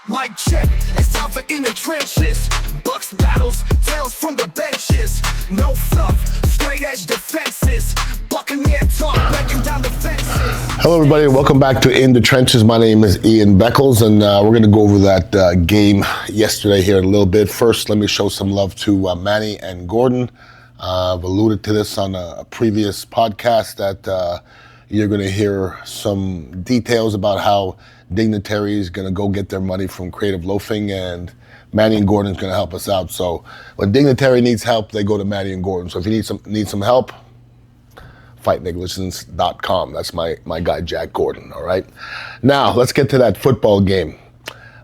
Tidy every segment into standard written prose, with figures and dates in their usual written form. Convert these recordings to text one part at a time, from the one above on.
Mic check, it's time for In the Trenches. Bucs battles, tales from the benches. No fluff, straight edge defenses. Buccaneer talk, breaking down the fences. Hello everybody, welcome back to In the Trenches. My name is Ian Beckles, and we're going to go over that game yesterday here in a little bit. First, let me show some love to Manny and Gordon. I've alluded to this on a previous podcast that you're going to hear some details about how Dignitary is going to go get their money from Creative Loafing, and Manny and Gordon is going to help us out. So when Dignitary needs help, they go to Manny and Gordon. So if you need some help, fightnegligence.com. That's my guy, Jack Gordon, all right? Now, let's get to that football game.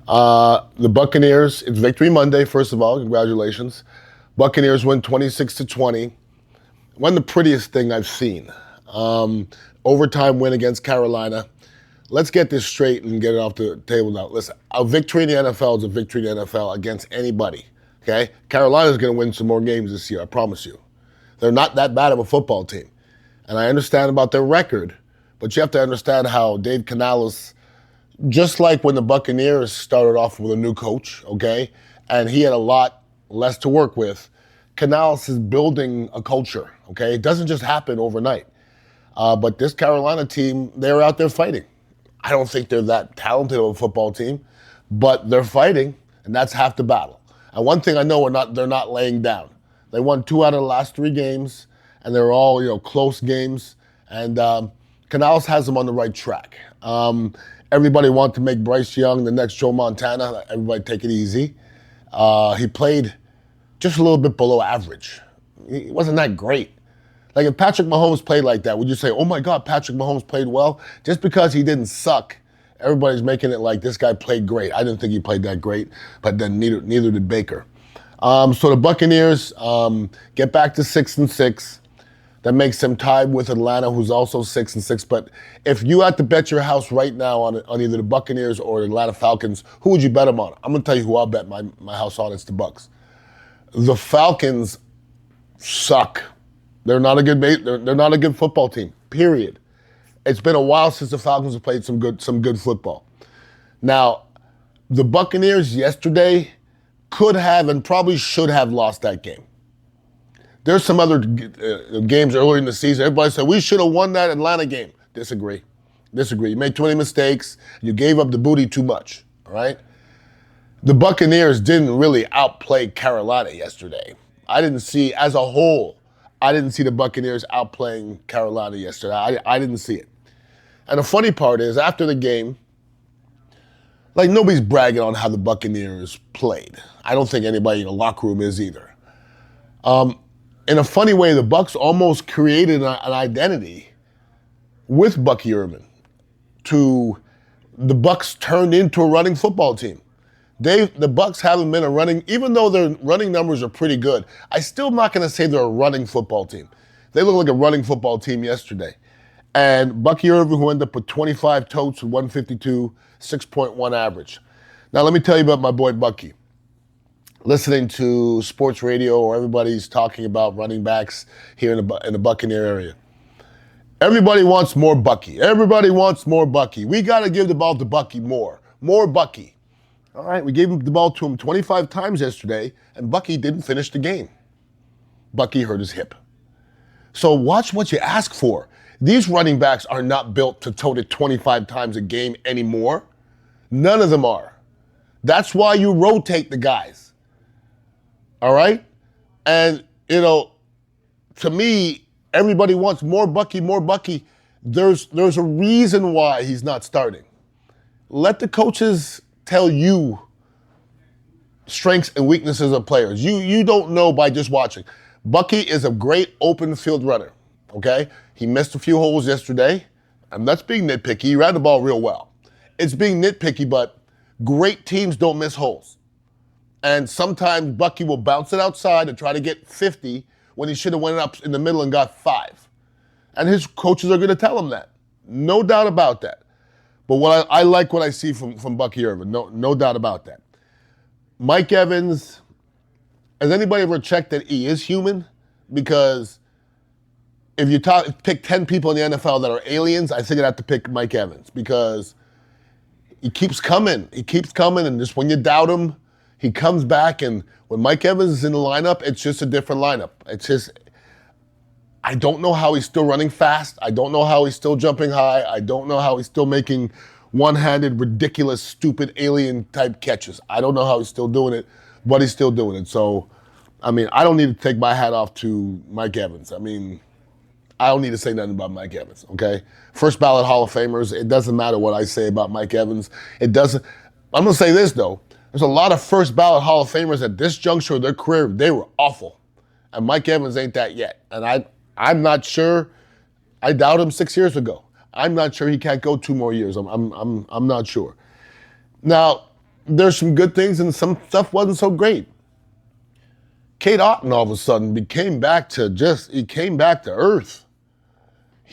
The Buccaneers, it's Victory Monday, first of all, congratulations. Buccaneers win 26-20. One of the prettiest thing I've seen. Overtime win against Carolina. Let's get this straight and get it off the table now. Listen, a victory in the NFL is a victory in the NFL against anybody, okay? Carolina's going to win some more games this year, I promise you. They're not that bad of a football team. And I understand about their record, but you have to understand how Dave Canales, just like when the Buccaneers started off with a new coach, okay, and he had a lot less to work with, Canales is building a culture, okay? It doesn't just happen overnight. But this Carolina team, they're out there fighting. I don't think they're that talented of a football team, but they're fighting, and that's half the battle. And one thing I know, they're not laying down. They won 2 out of the last 3 games, and they're all close games. And Canales has them on the right track. Everybody wants to make Bryce Young the next Joe Montana. Everybody take it easy. He played just a little bit below average. He wasn't that great. Like if Patrick Mahomes played like that, would you say, oh my God, Patrick Mahomes played well? Just because he didn't suck, everybody's making it like this guy played great. I didn't think he played that great, but then neither did Baker. So the Buccaneers get back to 6-6. That makes them tied with Atlanta, who's also 6-6. But if you had to bet your house right now on either the Buccaneers or the Atlanta Falcons, who would you bet them on? I'm gonna tell you who I'll bet my house on. It's the Bucs. The Falcons suck. They're not a good football team. Period. It's been a while since the Falcons have played some good football. Now, the Buccaneers yesterday could have and probably should have lost that game. There's some other games earlier in the season. Everybody said we should have won that Atlanta game. Disagree. You made 20 mistakes. You gave up the booty too much. All right. The Buccaneers didn't really outplay Carolina yesterday. I didn't see, as a whole, I didn't see the Buccaneers outplaying Carolina yesterday. I didn't see it. And the funny part is, after the game, like nobody's bragging on how the Buccaneers played. I don't think anybody in the locker room is either. In a funny way, the Bucs almost created an identity with Bucky Irvin. The Bucs turned into a running football team. The Bucs haven't been a running, even though their running numbers are pretty good, I still not going to say they're a running football team. They look like a running football team yesterday. And Bucky Irvin, who ended up with 25 totes with 152, 6.1 average. Now let me tell you about my boy Bucky. Listening to sports radio, or everybody's talking about running backs here in the Buccaneer area. Everybody wants more Bucky. Everybody wants more Bucky. We got to give the ball to Bucky more. More Bucky. All right, we gave the ball to him 25 times yesterday, and Bucky didn't finish the game. Bucky hurt his hip. So watch what you ask for. These running backs are not built to tote it 25 times a game anymore. None of them are. That's why you rotate the guys. All right? And, to me, everybody wants more Bucky, more Bucky. There's a reason why he's not starting. Let the coaches tell you strengths and weaknesses of players. You don't know by just watching. Bucky is a great open field runner, okay? He missed a few holes yesterday, and that's being nitpicky. He ran the ball real well. It's being nitpicky, but great teams don't miss holes. And sometimes Bucky will bounce it outside and try to get 50 when he should have went up in the middle and got 5. And his coaches are going to tell him that. No doubt about that. But I like what I see from Bucky Irvin. No doubt about that. Mike Evans, has anybody ever checked that he is human? Because if you pick 10 people in the NFL that are aliens, I think I'd have to pick Mike Evans, because he keeps coming. He keeps coming, and just when you doubt him, he comes back. And when Mike Evans is in the lineup, it's just a different lineup. It's just, I don't know how he's still running fast. I don't know how he's still jumping high. I don't know how he's still making one-handed, ridiculous, stupid, alien-type catches. I don't know how he's still doing it, but he's still doing it. So, I mean, I don't need to take my hat off to Mike Evans. I mean, I don't need to say nothing about Mike Evans, okay? First ballot Hall of Famers, it doesn't matter what I say about Mike Evans. It doesn't. I'm going to say this, though. There's a lot of first ballot Hall of Famers at this juncture of their career, they were awful. And Mike Evans ain't that yet. And I'm not sure. I doubt him 6 years ago. I'm not sure he can't go 2 more years. I'm not sure. Now, there's some good things and some stuff wasn't so great. Cade Otton all of a sudden he came back to earth.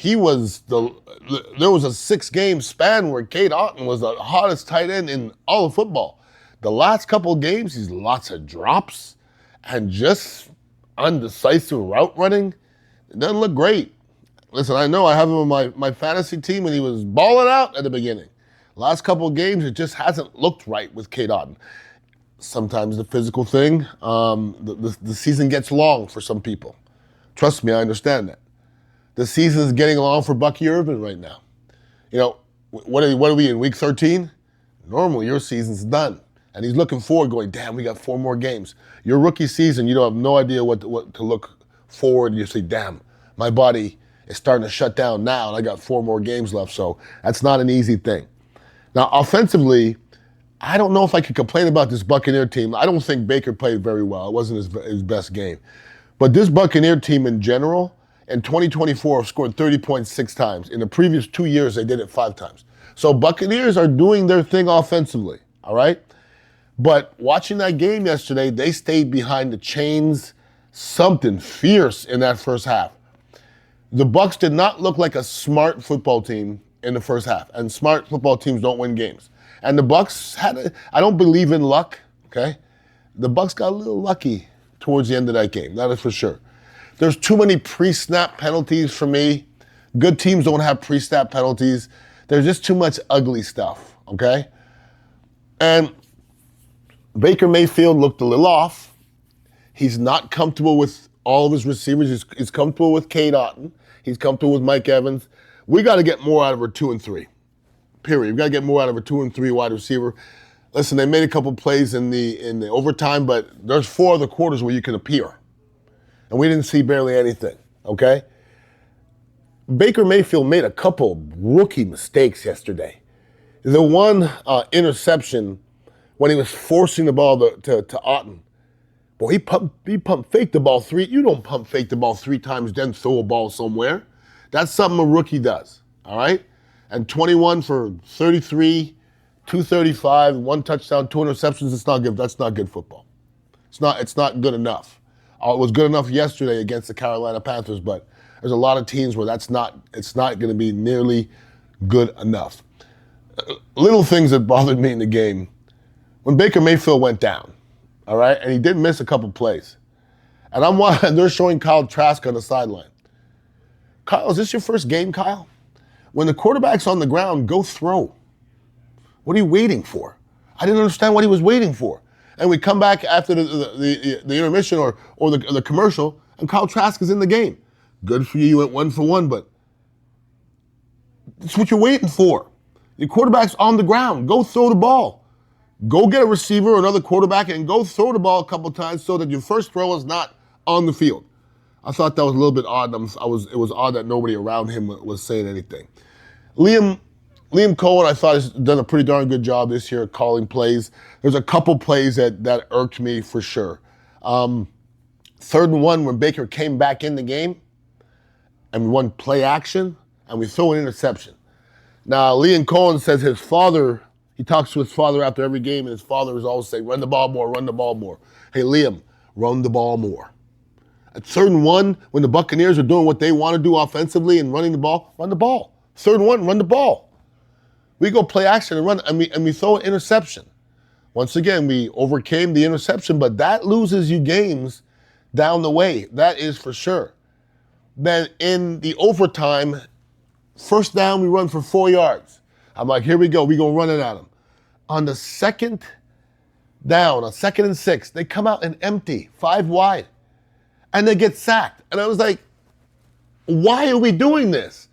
There was a 6-game span where Cade Otton was the hottest tight end in all of football. The last couple of games, he's lots of drops and just undecisive route running. It doesn't look great. Listen, I know I have him on my fantasy team and he was balling out at the beginning. Last couple of games, it just hasn't looked right with Cade Otton. Sometimes the physical thing, the season gets long for some people. Trust me, I understand that. The season is getting long for Bucky Irvin right now. You know, what are we in, week 13? Normally your season's done. And he's looking forward going, damn, we got 4 more games. Your rookie season, you don't have no idea what to look forward. You say, damn, my body is starting to shut down now and I got 4 more games left. So that's not an easy thing. Now, offensively, I don't know if I could complain about this Buccaneer team. I don't think Baker played very well. It wasn't his best game. But this Buccaneer team in general, in 2024, scored 30 points 6 times. In the previous 2 years, they did it 5 times. So Buccaneers are doing their thing offensively, all right? But watching that game yesterday, they stayed behind the chains, something fierce in that first half. The Bucs did not look like a smart football team in the first half, and smart football teams don't win games. And the Bucs I don't believe in luck, okay? The Bucs got a little lucky towards the end of that game, that is for sure. There's too many pre-snap penalties for me. Good teams don't have pre-snap penalties. There's just too much ugly stuff, okay? And Baker Mayfield looked a little off. He's not comfortable with all of his receivers. He's comfortable with Cade Otton. He's comfortable with Mike Evans. We got to get more out of our 2 and 3. Period. We got to get more out of a 2 and 3 wide receiver. Listen, they made a couple plays in the overtime, but there's 4 other quarters where you can appear. And we didn't see barely anything, okay? Baker Mayfield made a couple rookie mistakes yesterday. The one interception when he was forcing the ball to Otton. Boy, he pump faked the ball 3. You don't pump fake the ball 3 times, then throw a ball somewhere. That's something a rookie does, all right? And 21 for 33, 235, 1 touchdown, 2 interceptions. It's not good. That's not good football. It's not good enough. It was good enough yesterday against the Carolina Panthers, but there's a lot of teams where it's not going to be nearly good enough. Little things that bothered me in the game. When Baker Mayfield went down, all right, and he did miss a couple plays. And they're showing Kyle Trask on the sideline. Kyle, is this your first game, Kyle? When the quarterback's on the ground, go throw. What are you waiting for? I didn't understand what he was waiting for. And we come back after the intermission or the commercial, and Kyle Trask is in the game. Good for you, you went 1 for 1, but it's what you're waiting for. Your quarterback's on the ground. Go throw the ball. Go get a receiver or another quarterback and go throw the ball a couple times so that your first throw is not on the field. I thought that was a little bit odd. It was odd that nobody around him was saying anything. Liam Cohen, I thought, has done a pretty darn good job this year calling plays. There's a couple plays that irked me for sure. 3rd and 1 when Baker came back in the game and we won play action and we throw an interception. Now, Liam Cohen says his father, he talks to his father after every game, and his father is always saying, run the ball more, run the ball more. Hey, Liam, run the ball more. At 3rd and 1, when the Buccaneers are doing what they want to do offensively and running the ball, run the ball. 3rd and 1, run the ball. We go play action and run, and we throw an interception. Once again, we overcame the interception, but that loses you games down the way. That is for sure. Then in the overtime, 1st down, we run for 4 yards. I'm like, here we go. We're going to run it at him. on the second down, on 2nd and 6, they come out and empty, 5 wide, and they get sacked. And I was like, why are we doing this?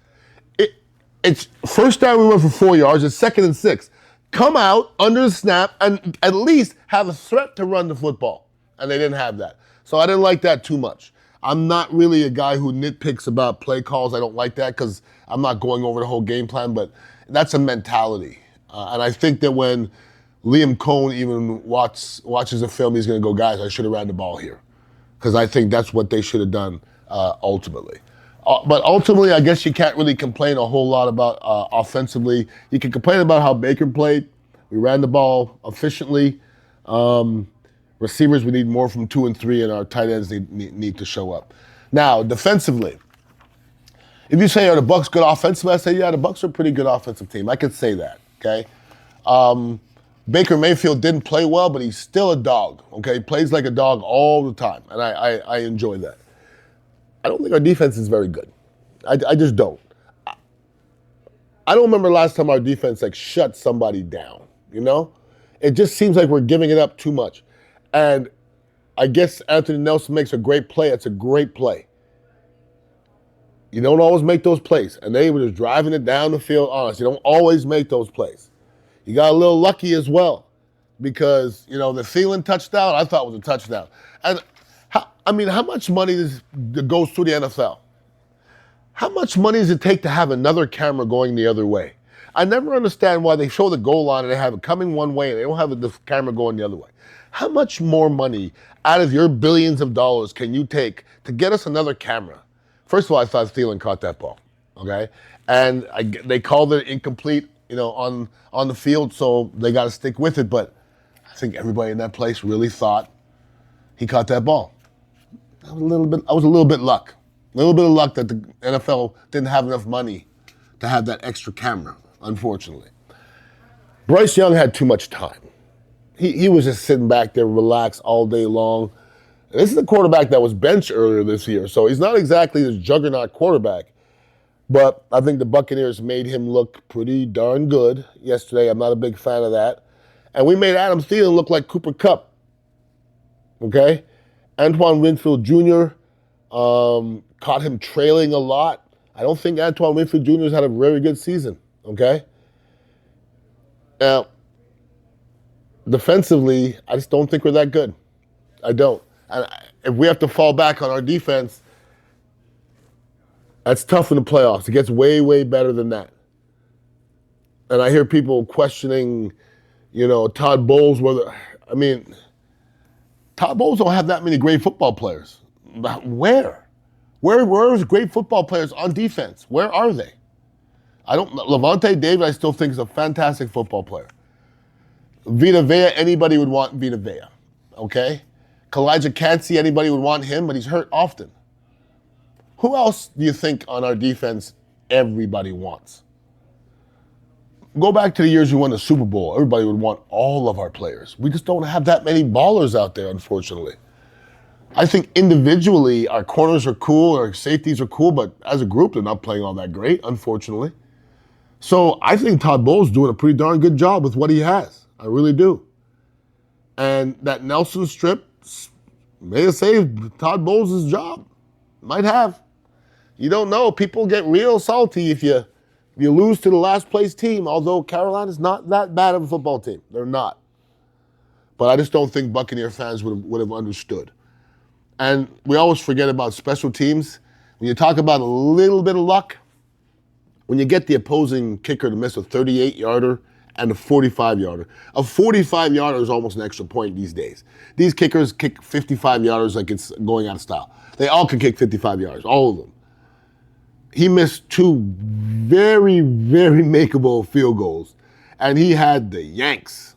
It's first down, we went for 4 yards. It's 2nd and 6. Come out under the snap and at least have a threat to run the football. And they didn't have that. So I didn't like that too much. I'm not really a guy who nitpicks about play calls. I don't like that because I'm not going over the whole game plan, but that's a mentality. And I think that when Liam Cohn even watches a film, he's going to go, guys, I should have ran the ball here. Because I think that's what they should have done ultimately. But ultimately, I guess you can't really complain a whole lot about offensively. You can complain about how Baker played. We ran the ball efficiently. Receivers, we need more from 2 and 3, and our tight ends need to show up. Now, defensively, if you say, are the Bucs good offensively? I say, yeah, the Bucs are a pretty good offensive team. I could say that, okay? Baker Mayfield didn't play well, but he's still a dog, okay? He plays like a dog all the time, and I enjoy that. I don't think our defense is very good. I just don't. I don't remember last time our defense shut somebody down, you know? It just seems like we're giving it up too much. And I guess Anthony Nelson makes a great play. It's a great play. You don't always make those plays. And they were just driving it down the field. Honest, you don't always make those plays. You got a little lucky as well because, the Thielen touchdown I thought was a touchdown. And how much money goes through the NFL? How much money does it take to have another camera going the other way? I never understand why they show the goal line and they have it coming one way and they don't have the camera going the other way. How much more money out of your billions of dollars can you take to get us another camera? First of all, I thought Thielen caught that ball, okay? And they called it incomplete, on the field, so they got to stick with it. But I think everybody in that place really thought he caught that ball. I was a little bit luck. A little bit of luck that the NFL didn't have enough money to have that extra camera, unfortunately. Bryce Young had too much time. He was just sitting back there relaxed all day long. This is a quarterback that was benched earlier this year, so he's not exactly this juggernaut quarterback. But I think the Buccaneers made him look pretty darn good yesterday. I'm not a big fan of that. And we made Adam Thielen look like Cooper Kupp. Okay? Antoine Winfield Jr. Caught him trailing a lot. I don't think Antoine Winfield Jr. has had a very good season. Okay? Now, defensively, I just don't think we're that good. I don't. And if we have to fall back on our defense, that's tough in the playoffs. It gets way, way better than that. And I hear people questioning, Todd Bowles. Todd Bowles don't have that many great football players. Where? Where is great football players on defense? Where are they? Levante David, I still think is a fantastic football player. Vita Vea, anybody would want Vita Vea, okay? Kalijah Kancey, anybody would want him, but he's hurt often. Who else do you think on our defense everybody wants? Go back to the years we won the Super Bowl. Everybody would want all of our players. We just don't have that many ballers out there, unfortunately. I think individually our corners are cool, our safeties are cool, but as a group they're not playing all that great, unfortunately. So I think Todd Bowles is doing a pretty darn good job with what he has. I really do. And that Nelson strip may have saved Todd Bowles' job. Might have. You don't know. People get real salty if you lose to the last place team, although Carolina's not that bad of a football team. They're not. But I just don't think Buccaneer fans would have understood. And we always forget about special teams. When you talk about a little bit of luck, when you get the opposing kicker to miss a 38-yarder and a 45-yarder. A 45-yarder is almost an extra point these days. These kickers kick 55-yarders like it's going out of style. They all can kick 55 yards, all of them. He missed 2 very, very makeable field goals, and he had the Yanks.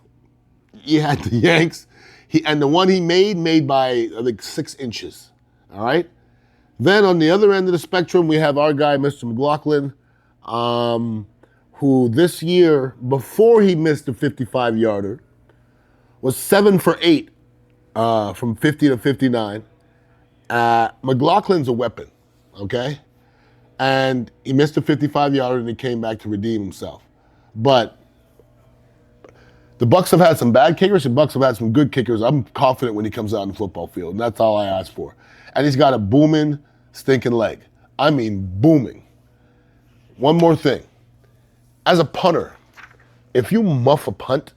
And the one he made by, I think, 6 inches, all right? Then on the other end of the spectrum, we have our guy, Mr. McLaughlin, who this year, before he missed the 55-yarder, was 7 for 8 from 50 to 59. McLaughlin's a weapon, okay? And he missed a 55-yarder and he came back to redeem himself. But The Bucs have had some bad kickers. The Bucs have had some good kickers. I'm confident when he comes out on the football field, and that's all I ask for. And he's got a booming, stinking leg. I mean, booming. One more thing. As a punter, if you muff a punt,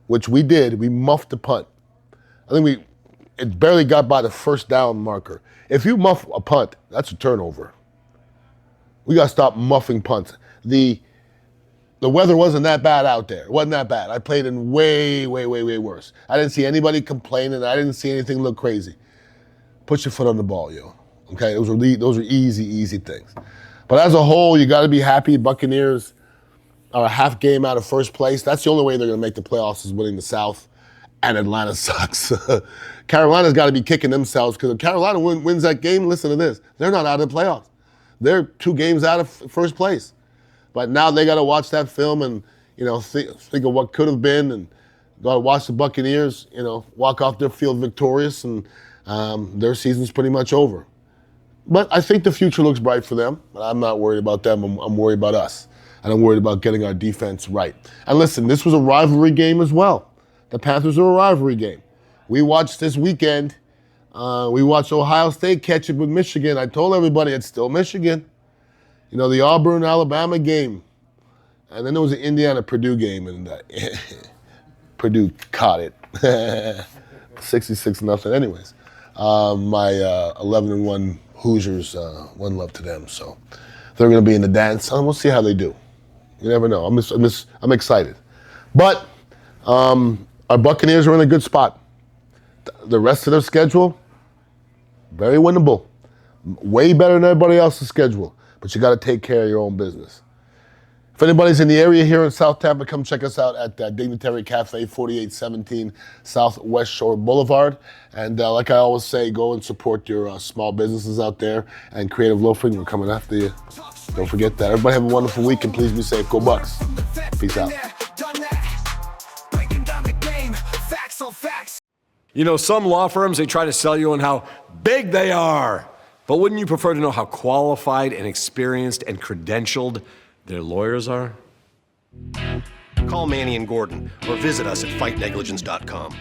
which we did, we muffed the punt. I think it barely got by the first down marker. If you muff a punt, that's a turnover. We got to stop muffing punts. The weather wasn't that bad out there. It wasn't that bad. I played in way, way, way, way worse. I didn't see anybody complaining. I didn't see anything look crazy. Put your foot on the ball, yo. Okay, those are easy things. But as a whole, you got to be happy. Buccaneers are a half game out of first place. That's the only way they're going to make the playoffs is winning the South. And Atlanta sucks. Carolina's got to be kicking themselves because if Carolina wins that game, listen to this, they're not out of the playoffs. They're 2 games out of first place. But now they got to watch that film and, think of what could have been and got to watch the Buccaneers, walk off their field victorious and their season's pretty much over. But I think the future looks bright for them. I'm not worried about them. I'm worried about us. And I'm worried about getting our defense right. And listen, this was a rivalry game as well. The Panthers are a rivalry game. We watched this weekend. We watched Ohio State catch it with Michigan. I told everybody it's still Michigan. The Auburn-Alabama game. And then there was an Indiana-Purdue game, and Purdue caught it. 66-0. Anyways, my 11-1 Hoosiers, one love to them. So they're going to be in the dance. And we'll see how they do. You never know. I'm excited. But our Buccaneers are in a good spot. The rest of their schedule, very winnable. Way better than everybody else's schedule. But you got to take care of your own business. If anybody's in the area here in South Tampa, come check us out at Dignitary Cafe, 4817 Southwest Shore Boulevard. And like I always say, go and support your small businesses out there. And Creative Loafing, we're coming after you. Don't forget that. Everybody have a wonderful week and please be safe. Go Bucs. Peace out. Some law firms, they try to sell you on how big they are. But wouldn't you prefer to know how qualified and experienced and credentialed their lawyers are? Call Manny and Gordon or visit us at fightnegligence.com.